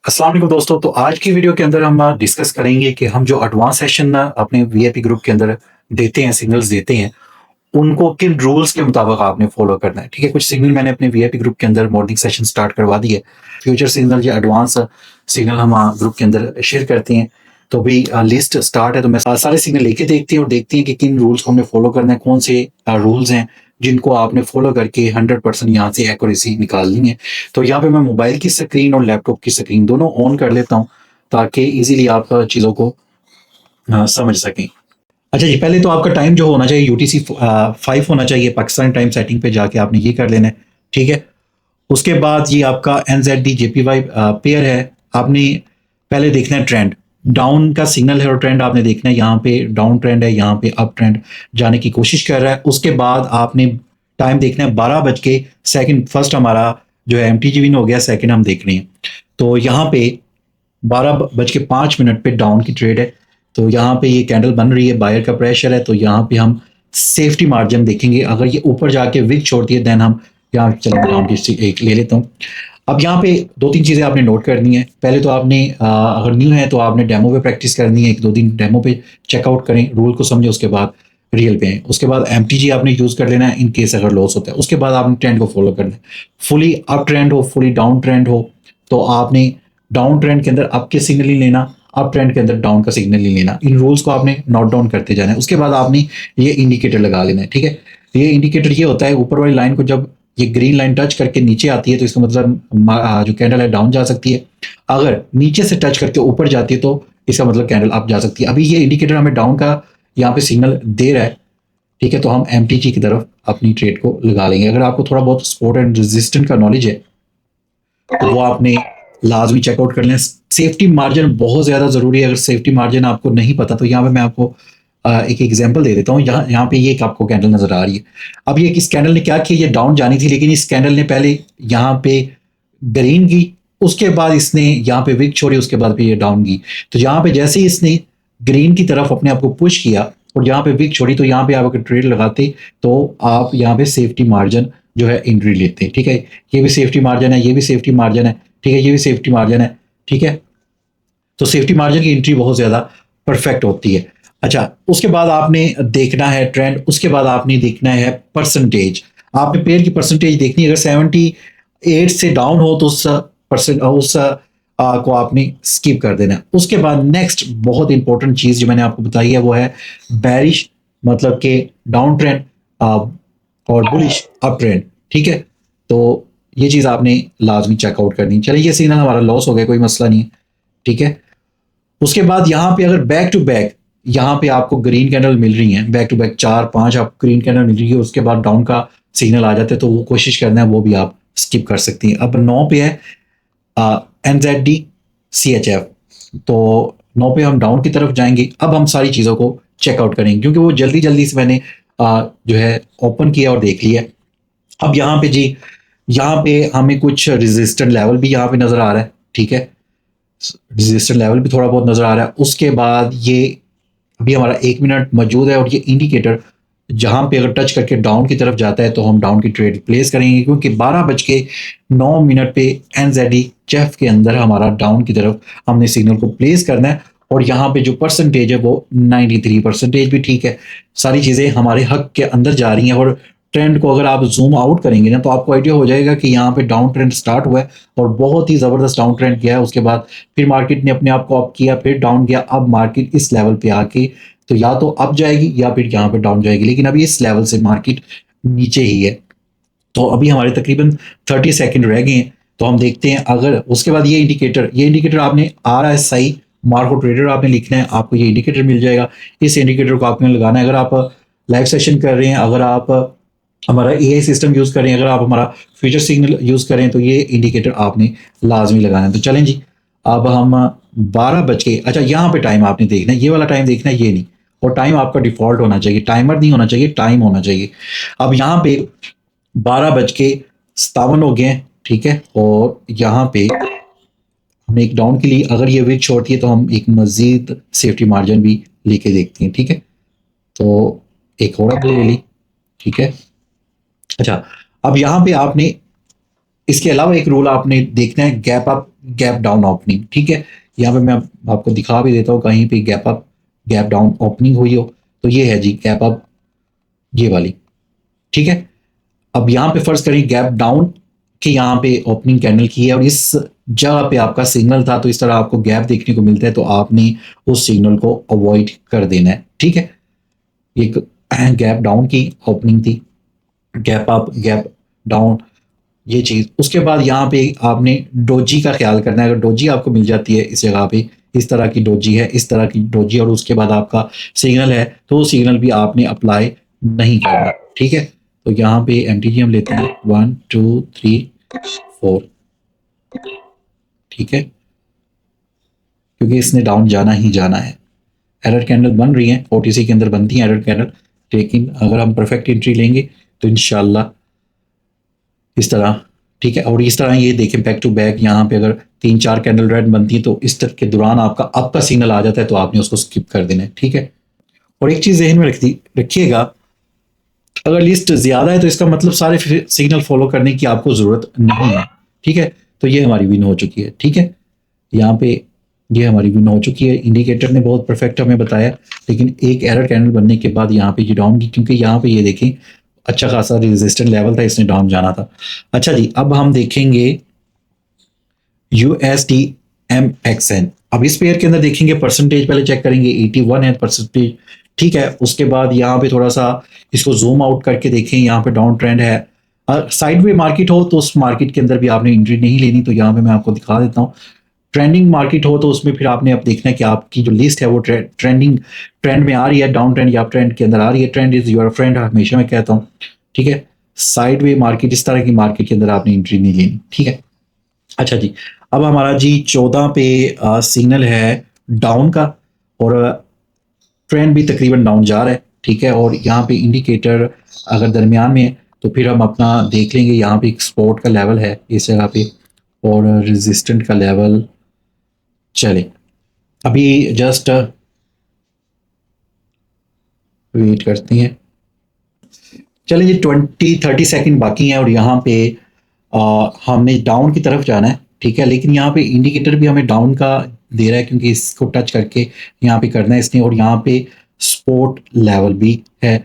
अस्सलाम वालेकुम दोस्तों। तो आज की वीडियो के अंदर हम डिस्कस करेंगे कि हम जो एडवांस सेशन अपने वीआईपी ग्रुप के अंदर देते हैं, सिग्नल्स देते हैं, उनको किन रूल्स के मुताबिक आपने फॉलो करना है। ठीक है, कुछ सिग्नल मैंने अपने वीआईपी ग्रुप के अंदर मॉर्निंग सेशन स्टार्ट करवा दी है। फ्यूचर सिग्नल या एडवांस सिग्नल हम ग्रुप के अंदर शेयर करते हैं। तो भी लिस्ट स्टार्ट है, तो मैं सारे सिग्नल लेके देखती हूँ और देखती हैं कि किन रूल्स को हमने फॉलो करना है, कौन से रूल्स हैं जिनको आपने फॉलो करके 100% यहाँ से एक्यूरेसी निकालनी है। तो यहाँ पे मैं मोबाइल की स्क्रीन और लैपटॉप की स्क्रीन दोनों ऑन कर लेता हूँ ताकि इजीली आप चीज़ों को समझ सकें। अच्छा जी, पहले तो आपका टाइम जो होना चाहिए यूटीसी 5 होना चाहिए, पाकिस्तान टाइम सेटिंग पे जाके आपने ये कर लेना है। ठीक है, उसके बाद ये आपका एनजेडी जेपीवाई पेयर है। आपने पहले देखना है ट्रेंड, डाउन का सिग्नल है और ट्रेंड आपने देखना है। यहाँ पे डाउन ट्रेंड है, यहाँ पे अप ट्रेंड जाने की कोशिश कर रहा है। उसके बाद आपने टाइम देखना है 12 बज के 2 फर्स्ट हमारा जो है एमटीजी विन हो गया, सेकंड हम देख रहे हैं। तो यहाँ पे 12 बज के 5 मिनट पे डाउन की ट्रेड है। तो यहाँ पे ये कैंडल बन रही है, बायर का प्रेशर है, तो यहाँ पे हम सेफ्टी मार्जिन देखेंगे। अगर ये ऊपर जाके विक छोड़ती है देन हम यहाँ चलेंगे डाउन की एक ले लेता हूँ। अब यहाँ पे दो तीन चीज़ें आपने नोट करनी है। पहले तो आपने अगर न्यू है तो आपने डेमो पे प्रैक्टिस करनी है, एक दो दिन डेमो पे चेकआउट करें, रूल को समझे, उसके बाद रियल पे हैं। उसके बाद एमटीजी आपने यूज़ कर लेना है इन केस अगर लॉस होता है। उसके बाद आपने ट्रेंड को फॉलो करना है, फुली अप ट्रेंड हो, फुली डाउन ट्रेंड हो, तो आपने डाउन ट्रेंड के अंदर अप के सिग्नल ही लेना, अप ट्रेंड के अंदर डाउन का सिग्नल ही लेना। इन रूल्स को आपने नोट डाउन करते जाना है। उसके बाद आपने ये इंडिकेटर लगा लेना है। ठीक है, ये इंडिकेटर ये होता है, ऊपर वाली लाइन को जब ये ग्रीन लाइन टच करके नीचे आती है तो इसका मतलब जो कैंडल है डाउन जा सकती है। अगर नीचे से टच करके ऊपर जाती है तो इसका मतलब कैंडल अप जा सकती है। अभी ये इंडिकेटर हमें डाउन का यहाँ पे सिग्नल दे रहा है। ठीक है, तो हम एमटीजी की तरफ अपनी ट्रेड को लगा लेंगे। अगर आपको थोड़ा बहुत सपोर्ट एंड रेजिस्टेंट का नॉलेज है तो वो आपने लाजमी चेकआउट कर लें। सेफ्टी मार्जिन बहुत ज़्यादा ज़रूरी है। अगर सेफ्टी मार्जिन आपको नहीं पता तो यहाँ पे मैं आपको एक एग्जांपल दे देता हूँ। यहाँ पे ये एक आपको कैंडल नज़र आ रही है। अब ये किस कैंडल ने क्या किया, ये डाउन जानी थी लेकिन इस कैंडल ने पहले यहाँ पे ग्रीन की, उसके बाद इसने यहाँ पे विक छोड़ी, उसके बाद पे ये डाउन की। तो यहाँ पे जैसे ही इसने ग्रीन की तरफ अपने आप को पुश किया और यहाँ पे विक छोड़ी, तो यहाँ पे आप अगर ट्रेड लगाते तो आप यहाँ पे सेफ्टी मार्जिन जो है एंट्री लेते हैं। ठीक है, ये भी सेफ्टी मार्जिन है, ये भी सेफ्टी मार्जिन है। ठीक है, ये भी सेफ्टी मार्जिन है। ठीक है, तो सेफ्टी मार्जिन की एंट्री बहुत ज़्यादा परफेक्ट होती है। अच्छा, उसके बाद आपने देखना है ट्रेंड, उसके बाद आपने देखना है परसेंटेज। आपने पेयर की परसेंटेज देखनी है। अगर 78 से डाउन हो तो को आपने स्किप कर देना है। उसके बाद नेक्स्ट बहुत इंपॉर्टेंट चीज़ जो मैंने आपको बताई है वो है बैरिश, मतलब कि डाउन ट्रेंड और बुलिश अप ट्रेंड। ठीक है, तो ये चीज़ आपने लाजमी चेकआउट करनी। चलिए, ये सिग्नल हमारा लॉस हो गया, कोई मसला नहीं है। ठीक है, उसके बाद यहाँ पे अगर बैक टू बैक यहाँ पे आपको ग्रीन कैंडल मिल रही है, बैक टू बैक 4-5 आपको ग्रीन कैंडल मिल रही है, उसके बाद डाउन का सिग्नल आ जाता है, तो वो कोशिश करना है वो भी आप स्किप कर सकती हैं। अब 9 पे है NZD CHF, तो 9 पे हम डाउन की तरफ जाएंगे। अब हम सारी चीज़ों को चेकआउट करेंगे क्योंकि वो जल्दी जल्दी से मैंने जो है ओपन किया और देख लिया। अब यहाँ पे जी, यहाँ पे हमें कुछ रेजिस्टेंट लेवल भी यहाँ पे नज़र आ रहा है। ठीक है, रेजिस्टेंट लेवल भी थोड़ा बहुत नज़र आ रहा है। उसके बाद ये अभी हमारा 1 मिनट मौजूद है और ये इंडिकेटर जहाँ पे अगर टच करके डाउन की तरफ जाता है तो हम डाउन की ट्रेड प्लेस करेंगे, क्योंकि 12 बज के 9 मिनट पे एनजेडी जेफ के अंदर हमारा डाउन की तरफ हमने सिग्नल को प्लेस करना है। और यहाँ पे जो परसेंटेज है वो 93% भी ठीक है। सारी चीज़ें हमारे हक के अंदर जा रही हैं। और ट्रेंड को अगर आप जूम आउट करेंगे ना तो आपको आइडिया हो जाएगा कि यहाँ पे डाउन ट्रेंड स्टार्ट हुआ है और बहुत ही ज़बरदस्त डाउन ट्रेंड किया है। उसके बाद फिर मार्केट ने अपने आप को अप किया, फिर डाउन किया। अब मार्केट इस लेवल पे आके तो या तो अप जाएगी या फिर यहाँ पे डाउन जाएगी, लेकिन अभी इस लेवल से मार्केट नीचे ही है। तो अभी हमारे तकरीबन 30 सेकंड रह गए हैं। तो हम देखते हैं अगर उसके बाद ये इंडिकेटर आपने RSI मार्को ट्रेडर आपने लिखना है, आपको ये इंडिकेटर मिल जाएगा। इस इंडिकेटर को आपने लगाना है। अगर आप लाइव सेशन कर रहे हैं, अगर आप हमारा AI सिस्टम यूज़ करें, अगर आप हमारा फ्यूचर सिग्नल यूज़ करें तो ये इंडिकेटर आपने लाजमी लगाना है। तो चलें जी, अब हम 12 बज के, अच्छा यहाँ पे टाइम आपने देखना है, ये वाला टाइम देखना है, ये नहीं। और टाइम आपका डिफॉल्ट होना चाहिए, टाइमर नहीं होना चाहिए, टाइम होना चाहिए। अब यहाँ पे 12 बज के 57 हो गए हैं। ठीक है, और यहाँ पे हमने एक डाउन के लिए अगर ये विक छोड़ती है तो हम एक मजीद सेफ्टी मार्जिन भी लेके देखते हैं। ठीक है, तो एक और आपने ले ली। ठीक है, अच्छा, अब यहाँ पे आपने इसके अलावा एक रूल आपने देखना है, gap up gap down opening, ठीक है। यहाँ पे मैं आपको दिखा भी देता हूँ, कहीं पे gap up gap down opening हुई हो तो ये है जी गैप अप, ये वाली, ठीक है। अब यहाँ पे फर्ज करें गैप डाउन कि यहाँ पे ओपनिंग कैंडल की है और इस जगह पे आपका सिग्नल था, तो इस तरह आपको गैप देखने को मिलता है, तो आपने उस सिग्नल को अवॉइड कर देना है, ठीक है। एक गैप डाउन की ओपनिंग थी, गैप अप गैप डाउन, ये चीज। उसके बाद यहाँ पे आपने डोजी का ख्याल करना है। अगर डोजी आपको मिल जाती है इस जगह पे, इस तरह की डोजी है, इस तरह की डोजी, और उसके बाद आपका सिग्नल है, तो वो सिग्नल भी आपने अप्लाई नहीं करना, ठीक है। तो यहाँ पे एमटीजी हम लेते हैं 1 2 3 4, ठीक है, क्योंकि इसने डाउन जाना ही जाना है। एरर कैंडल बन रही है, ओटीसी के अंदर बनती है एरर कैंडल, लेकिन अगर हम परफेक्ट एंट्री लेंगे तो इंशाल्लाह इस तरह, ठीक है। और इस तरह ये देखें बैक टू बैक, यहाँ पे अगर 3 4 कैंडल रेड बनती है तो इस तरह के दौरान आपका अप का सिग्नल आ जाता है, तो आपने उसको स्किप कर देना है, ठीक है। और एक चीज जहन में रखिएगा, अगर लिस्ट ज्यादा है तो इसका मतलब सारे सिग्नल फॉलो करने की आपको जरूरत नहीं है, ठीक है। तो ये हमारी विन हो चुकी है, ठीक है। यहाँ पे ये हमारी विन हो चुकी है, इंडिकेटर ने बहुत परफेक्ट हमें बताया, लेकिन एक एरर कैंडल बनने के बाद यहाँ पे ये डाउन की, क्योंकि यहाँ पे ये देखें अच्छा खासा रेजिस्टेंट लेवल था, इसने डाउन जाना था। अच्छा जी, अब हम देखेंगे यूएसडी MXN। अब इस पेयर के अंदर देखेंगे परसेंटेज, पहले चेक करेंगे 81 है परसेंटेज, ठीक है। उसके बाद यहाँ पे थोड़ा सा इसको जूम आउट करके देखें, यहाँ पे डाउन ट्रेंड है। साइड वे मार्केट हो तो उस मार्केट के अंदर भी आपने एंट्री नहीं लेनी, तो यहाँ पे मैं आपको दिखा देता हूँ। ट्रेंडिंग मार्केट हो तो उसमें फिर आपने अब देखना है कि आपकी जो लिस्ट है वो ट्रेंडिंग ट्रेंड में आ रही है, डाउन ट्रेंड या अप ट्रेंड के अंदर आ रही है। ट्रेंड इज योर फ्रेंड, हमेशा मैं कहता हूँ, ठीक है। साइड वे मार्केट, इस तरह की मार्केट के अंदर आपने एंट्री नहीं लेनी, ठीक है। अच्छा जी, अब हमारा जी 14 पे सिग्नल है डाउन का, और ट्रेंड भी तकरीबन डाउन जा रहा है, ठीक है। और यहाँ पे इंडिकेटर अगर दरमियान में है तो फिर हम अपना देख लेंगे, यहाँ पे एक सपोर्ट का लेवल है इस जगह पे, और रेजिस्टेंट का लेवल, चले अभी जस्ट वेट करते हैं। चलें जी, 20 30 सेकंड बाकी हैं और यहाँ पे हमने डाउन की तरफ जाना है, ठीक है। लेकिन यहाँ पे इंडिकेटर भी हमें डाउन का दे रहा है, क्योंकि इसको टच करके यहाँ पे करना है इसने, और यहाँ पे सपोर्ट लेवल भी है,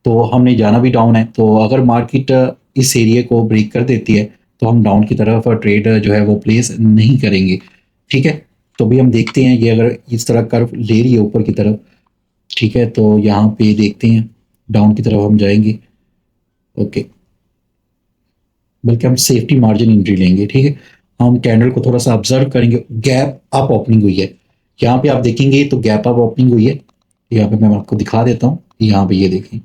तो हमने जाना भी डाउन है। तो अगर मार्केट इस एरिया को ब्रेक कर देती है तो हम डाउन की तरफ ट्रेड जो है वो प्लेस नहीं करेंगे, ठीक है। तो भी हम देखते हैं, ये अगर इस तरह कर्व ले रही है ऊपर की तरफ, ठीक है, तो यहाँ पे देखते हैं डाउन की तरफ हम जाएंगे, ओके। बल्कि हम सेफ्टी मार्जिन एंट्री लेंगे, ठीक है। हम कैंडल को थोड़ा सा ऑब्जर्व करेंगे, गैप अप ओपनिंग हुई है, यहाँ पे आप देखेंगे तो गैप अप ओपनिंग हुई है। यहाँ पे मैं आपको दिखा देता हूँ, यहाँ पे ये देखें,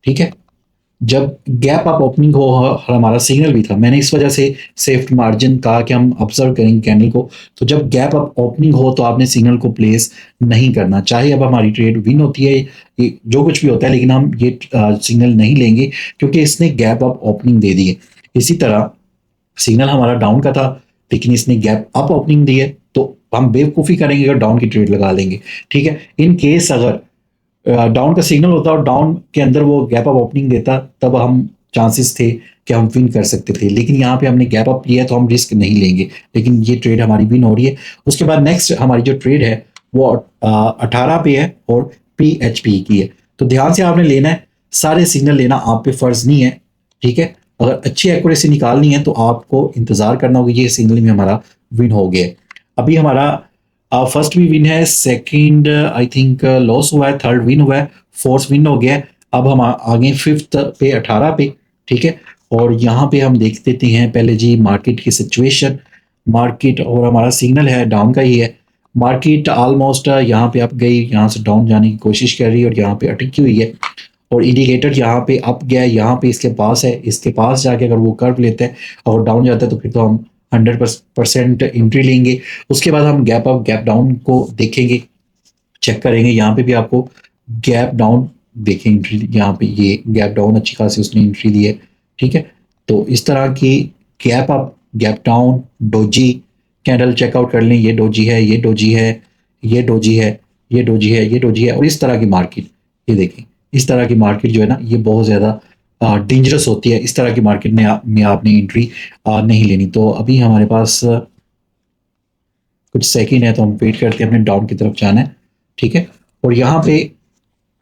ठीक है। जब गैप अप ओपनिंग हो हमारा सिग्नल भी था, मैंने इस वजह से सेफ्टी मार्जिन कहा कि हम ऑब्जर्व करेंगे कैंडल को। तो जब गैप अप ओपनिंग हो तो आपने सिग्नल को प्लेस नहीं करना, चाहे अब हमारी ट्रेड विन होती है, ये जो कुछ भी होता है, लेकिन हम ये सिग्नल नहीं लेंगे क्योंकि इसने गैप अप ओपनिंग दे दी है। इसी तरह सिग्नल हमारा डाउन का था, लेकिन इसने गैप अप ओपनिंग दी है, तो हम बेवकूफ़ी करेंगे अगर डाउन की ट्रेड लगा लेंगे, ठीक है। इन केस अगर डाउन का सिग्नल होता और डाउन के अंदर वो गैप अप ओपनिंग देता, तब हम चांसेस थे कि हम विन कर सकते थे, लेकिन यहाँ पे हमने गैप अप लिया है तो हम रिस्क नहीं लेंगे, लेकिन ये ट्रेड हमारी विन हो रही है। उसके बाद नेक्स्ट हमारी जो ट्रेड है वो 18 पे है और PHP की है। तो ध्यान से आपने लेना है, सारे सिग्नल लेना आप पे फर्ज नहीं है, ठीक है। अगर अच्छी एक्यूरेसी निकालनी है तो आपको इंतजार करना होगा, ये सिग्नल में हमारा विन हो गया। अभी हमारा फर्स्ट भी विन है, सेकंड आई थिंक लॉस हुआ है, थर्ड विन हुआ है, फोर्थ विन हो गया है। अब हम आगे फिफ्थ पे 18 पे, ठीक है। और यहाँ पे हम देख देते हैं पहले जी मार्केट की सिचुएशन, मार्केट और हमारा सिग्नल है डाउन का ही है। मार्केट ऑलमोस्ट यहाँ पे अप गई, यहाँ से डाउन जाने की कोशिश कर रही है और यहाँ पे अटकी हुई है, और इंडिकेटर यहाँ पे अप गया है, यहाँ पे इसके पास है, इसके पास जाके अगर वो कर्व लेते हैं और डाउन जाता है तो फिर तो हम 100% एंट्री लेंगे। उसके बाद हम गैप अप गैप डाउन को देखेंगे, चेक करेंगे, यहाँ पे भी आपको गैप डाउन देखें एंट्री, यहाँ पे ये गैप डाउन अच्छी खासी उसने एंट्री दी है, ठीक है। तो इस तरह की gap up gap down doji candle check out कर लें, ये डोजी है, ये डोजी है, ये डोजी है, ये डोजी है, ये डोजी है, और इस तरह की मार्केट, ये देखें इस तरह की मार्केट जो है ना, ये बहुत ज़्यादा डेंजरस होती है। इस तरह की मार्केट में आपने एंट्री नहीं लेनी। तो अभी हमारे पास कुछ सेकंड है तो हम वेट करते हैं, अपने डाउन की तरफ जाना है, ठीक है। और यहाँ पे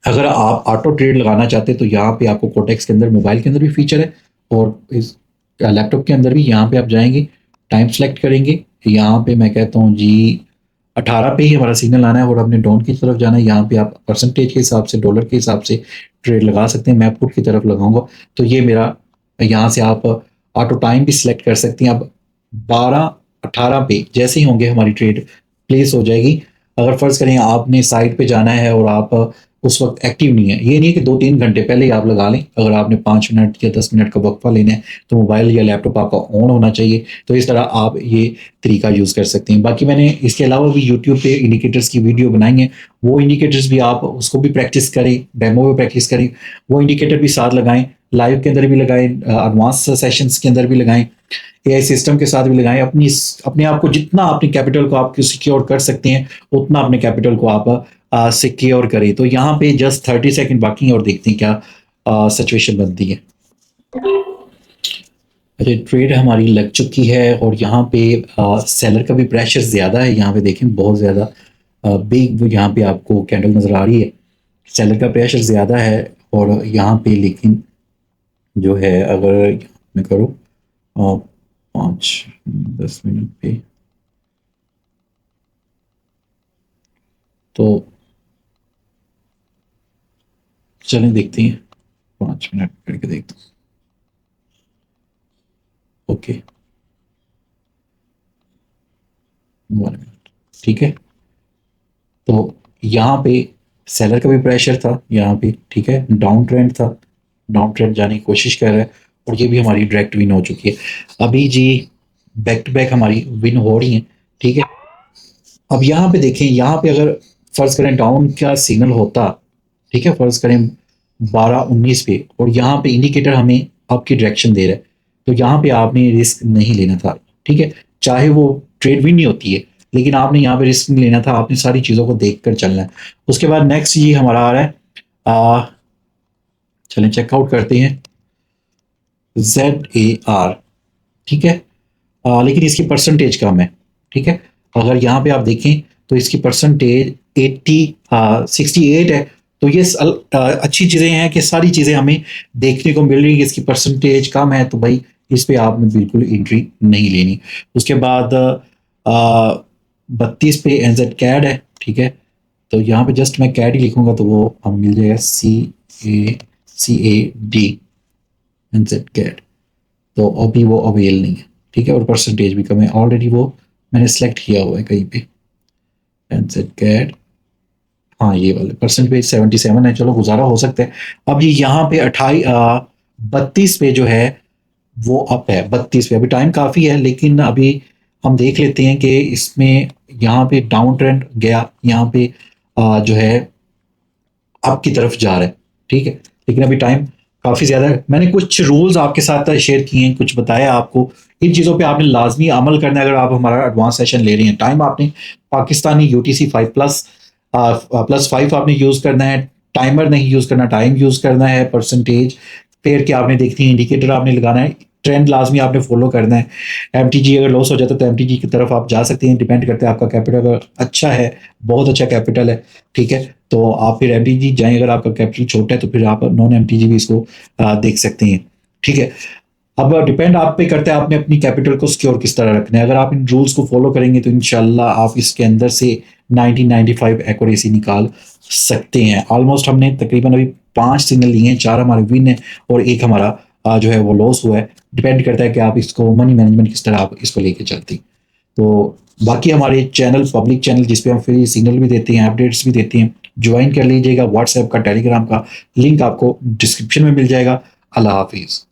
अगर आप ऑटो ट्रेड लगाना चाहते हैं तो यहाँ पे आपको कोटेक्स के अंदर, मोबाइल के अंदर भी फीचर है और इस लैपटॉप के अंदर भी। यहाँ पे आप जाएंगे, टाइम सेलेक्ट करेंगे, यहाँ पे मैं कहता हूँ जी 18 पे ही हमारा सिग्नल आना है और अपने डाउन की तरफ जाना है। यहाँ पे आप परसेंटेज के हिसाब से, डॉलर के हिसाब से ट्रेड लगा सकते हैं। मैं पुट की तरफ लगाऊंगा तो ये मेरा, यहाँ से आप ऑटो टाइम भी सिलेक्ट कर सकते हैं। अब 12-18 पे जैसे ही होंगे हमारी ट्रेड प्लेस हो जाएगी। अगर फ़र्ज़ करें आपने साइट पे जाना है और आप उस वक्त एक्टिव नहीं है, ये नहीं है कि 2-3 घंटे पहले ही आप लगा लें। अगर आपने 5 मिनट या 10 मिनट का वक्फा लेना है तो मोबाइल या लैपटॉप आपका ऑन होना चाहिए। तो इस तरह आप ये तरीका यूज़ कर सकते हैं। बाकी मैंने इसके अलावा भी यूट्यूब पे इंडिकेटर्स की वीडियो बनाई है, वो इंडिकेटर्स भी आप उसको भी प्रैक्टिस करें, डेमो में प्रैक्टिस करें, वो इंडिकेटर भी साथ लगाएं, लाइव के अंदर भी लगाएं, एडवांस सेशंस के अंदर भी लगाएं, एआई सिस्टम के साथ भी लगाएं। अपने आप को जितना, अपने कैपिटल को आप सिक्योर कर सकते हैं उतना अपने कैपिटल को आप सिक्योर करें। तो यहाँ पे जस्ट 30 सेकंड बाकी हैं और देखते हैं क्या सिचुएशन बनती है। अच्छा, ट्रेड हमारी लग चुकी है और यहाँ पे सेलर का भी प्रेशर ज़्यादा है। यहाँ पे देखें बहुत ज़्यादा बिग यहाँ पे आपको कैंडल नज़र आ रही है, सेलर का प्रेशर ज़्यादा है। और यहाँ पे लेकिन जो है, अगर मैं करूँ 5-10 मिनट पे, तो चलें देखते हैं, 5 मिनट करके देखते हैं। ओके, 1 मिनट, ठीक है। तो यहाँ पे सेलर का भी प्रेशर था यहाँ पे, ठीक है, डाउन ट्रेंड था, डाउन ट्रेंड जाने की कोशिश कर रहा है और ये भी हमारी डायरेक्ट विन हो चुकी है। अभी जी बैक टू बैक हमारी विन हो रही है, ठीक है। अब यहाँ पे देखें, यहाँ पे अगर फर्ज करें डाउन का सिग्नल होता, ठीक है, फर्ज करें 12-19 पे, और यहाँ पे इंडिकेटर हमें आपकी डायरेक्शन दे रहा है, तो यहाँ पे आपने रिस्क नहीं लेना था, ठीक है। चाहे वो ट्रेड विन नहीं होती है, लेकिन आपने यहाँ पे रिस्क नहीं लेना था, आपने सारी चीज़ों को देख कर चलना है। उसके बाद नेक्स्ट ये हमारा आ रहा है, चलें चेकआउट करते हैं, ZAR, ठीक है। लेकिन इसकी परसेंटेज कम है, ठीक है। अगर यहाँ पे आप देखें तो इसकी परसेंटेज 68 है। तो ये अच्छी चीज़ें हैं कि सारी चीज़ें हमें देखने को मिल रही है। इसकी परसेंटेज कम है तो भाई इस पे आपने बिल्कुल एंट्री नहीं लेनी। उसके बाद 32 पे NZ कैड है, ठीक है। तो यहाँ पे जस्ट मैं कैड ही लिखूंगा तो वो हमें मिल जाएगा CAD NZ कैड। तो अभी वो अवेल नहीं है, ठीक है, और परसेंटेज भी कम है, ऑलरेडी वो मैंने सेलेक्ट किया हुआ है कहीं पे NZ कैड। हाँ, ये वाले परसेंटेज 77 है, चलो गुजारा हो सकता है। अब ये यहाँ पे 32 पे जो है वो अप है, 32 पे अभी टाइम काफ़ी है, लेकिन अभी हम देख लेते हैं कि इसमें यहाँ पे डाउन ट्रेंड गया, यहाँ पे जो है अप की तरफ जा रहा है, ठीक है। लेकिन अभी टाइम काफ़ी ज़्यादा है। मैंने कुछ रूल्स आपके साथ शेयर किए हैं, कुछ बताया आपको, इन चीज़ों पे आपने लाजमी अमल करना है अगर आप हमारा एडवांस सेशन ले रहे हैं। टाइम आपने पाकिस्तानी UTC 5++5 आपने यूज़ करना है, टाइमर नहीं यूज़ करना, टाइम यूज़ करना है, परसेंटेज पेयर के आपने देखनी है, इंडिकेटर आपने लगाना है, ट्रेंड लाजमी आपने फॉलो करना है। MTG अगर लॉस हो जाता है तो MTG की तरफ आप जा सकते हैं, डिपेंड करता है आपका कैपिटल अगर अच्छा है, बहुत अच्छा कैपिटल है, ठीक है, तो आप फिर MTG जाएं। अगर आपका कैपिटल छोटा है तो फिर आप नॉन MTG भी इसको देख सकते हैं, ठीक है। अब डिपेंड आप पे करता है आपने अपनी कैपिटल को सिक्योर किस तरह रखना है। अगर आप इन रूल्स को फॉलो करेंगे तो इंशाल्लाह आप इसके अंदर से 1995 एक्यूरेसी निकाल सकते हैं। ऑलमोस्ट हमने तकरीबन अभी 5 सिग्नल लिए हैं, 4 हमारे विन है और 1 हमारा जो है वो लॉस हुआ है। डिपेंड करता है कि आप इसको मनी मैनेजमेंट किस तरह आप इसको लेके चलते हैं। तो बाकी हमारे चैनल, पब्लिक चैनल जिसपे हम फ्री सिग्नल भी देते हैं, अपडेट्स भी देते हैं, ज्वाइन कर लीजिएगा। व्हाट्सएप का, टेलीग्राम का लिंक आपको डिस्क्रिप्शन में मिल जाएगा। अल्लाह हाफिज़।